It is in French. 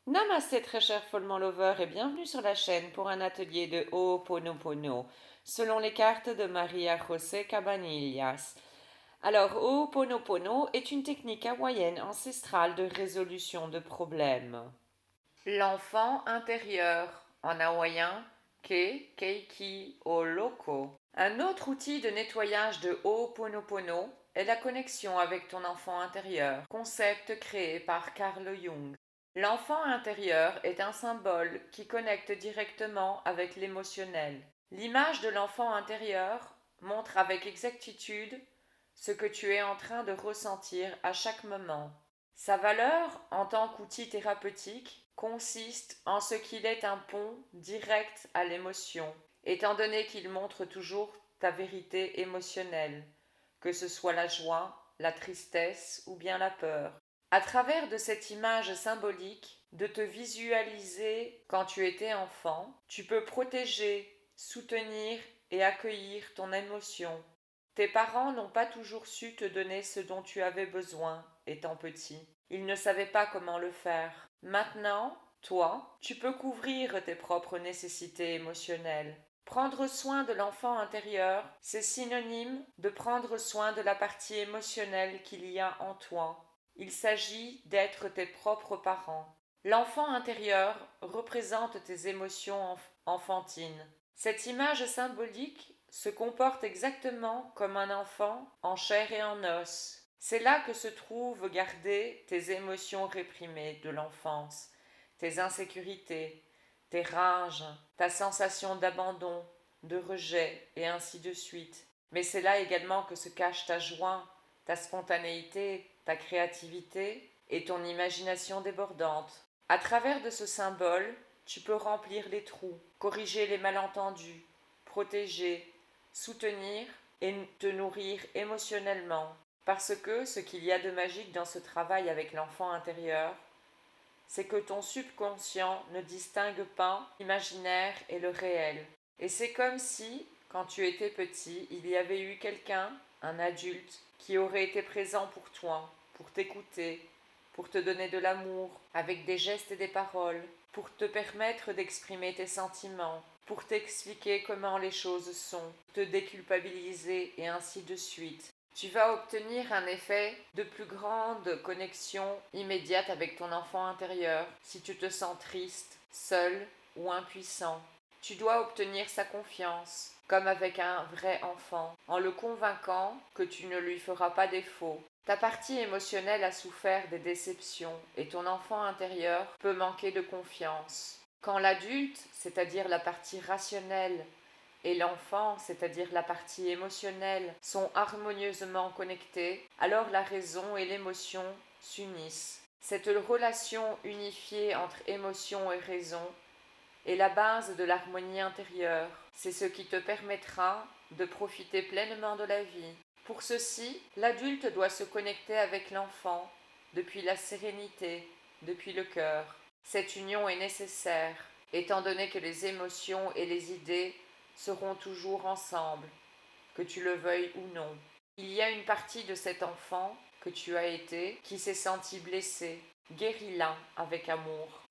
Namasté très cher Follement Lover et bienvenue sur la chaîne pour un atelier de Ho'oponopono selon les cartes de Maria José Cabanillas. Alors, Ho'oponopono est une technique hawaïenne ancestrale de résolution de problèmes. L'enfant intérieur, en hawaïen, Ke Keiki o Loko. Un autre outil de nettoyage de Ho'oponopono est la connexion avec ton enfant intérieur, concept créé par Carl Jung. L'enfant intérieur est un symbole qui connecte directement avec l'émotionnel. L'image de l'enfant intérieur montre avec exactitude ce que tu es en train de ressentir à chaque moment. Sa valeur en tant qu'outil thérapeutique consiste en ce qu'il est un pont direct à l'émotion, étant donné qu'il montre toujours ta vérité émotionnelle, que ce soit la joie, la tristesse ou bien la peur. À travers de cette image symbolique, de te visualiser quand tu étais enfant, tu peux protéger, soutenir et accueillir ton émotion. Tes parents n'ont pas toujours su te donner ce dont tu avais besoin étant petit. Ils ne savaient pas comment le faire. Maintenant, toi, tu peux couvrir tes propres nécessités émotionnelles. Prendre soin de l'enfant intérieur, c'est synonyme de prendre soin de la partie émotionnelle qu'il y a en toi. Il s'agit d'être tes propres parents. L'enfant intérieur représente tes émotions enfantines. Cette image symbolique se comporte exactement comme un enfant en chair et en os. C'est là que se trouvent gardées tes émotions réprimées de l'enfance, tes insécurités, tes rages, ta sensation d'abandon, de rejet et ainsi de suite. Mais c'est là également que se cache ta joie, ta spontanéité, ta créativité et ton imagination débordante. À travers de ce symbole, tu peux remplir les trous, corriger les malentendus, protéger, soutenir et te nourrir émotionnellement. Parce que ce qu'il y a de magique dans ce travail avec l'enfant intérieur, c'est que ton subconscient ne distingue pas l'imaginaire et le réel. Et c'est comme si, quand tu étais petit, il y avait eu quelqu'un, un adulte, qui aurait été présent pour toi, pour t'écouter, pour te donner de l'amour, avec des gestes et des paroles, pour te permettre d'exprimer tes sentiments, pour t'expliquer comment les choses sont, te déculpabiliser et ainsi de suite. Tu vas obtenir un effet de plus grande connexion immédiate avec ton enfant intérieur si tu te sens triste, seul ou impuissant. Tu dois obtenir sa confiance, comme avec un vrai enfant, en le convainquant que tu ne lui feras pas défaut. Ta partie émotionnelle a souffert des déceptions et ton enfant intérieur peut manquer de confiance. Quand l'adulte, c'est-à-dire la partie rationnelle, et l'enfant, c'est-à-dire la partie émotionnelle, sont harmonieusement connectés, alors la raison et l'émotion s'unissent. Cette relation unifiée entre émotion et raison est la base de l'harmonie intérieure. C'est ce qui te permettra de profiter pleinement de la vie. Pour ceci, l'adulte doit se connecter avec l'enfant depuis la sérénité, depuis le cœur. Cette union est nécessaire, étant donné que les émotions et les idées seront toujours ensemble, que tu le veuilles ou non. Il y a une partie de cet enfant que tu as été qui s'est senti blessé. Guéris-la avec amour.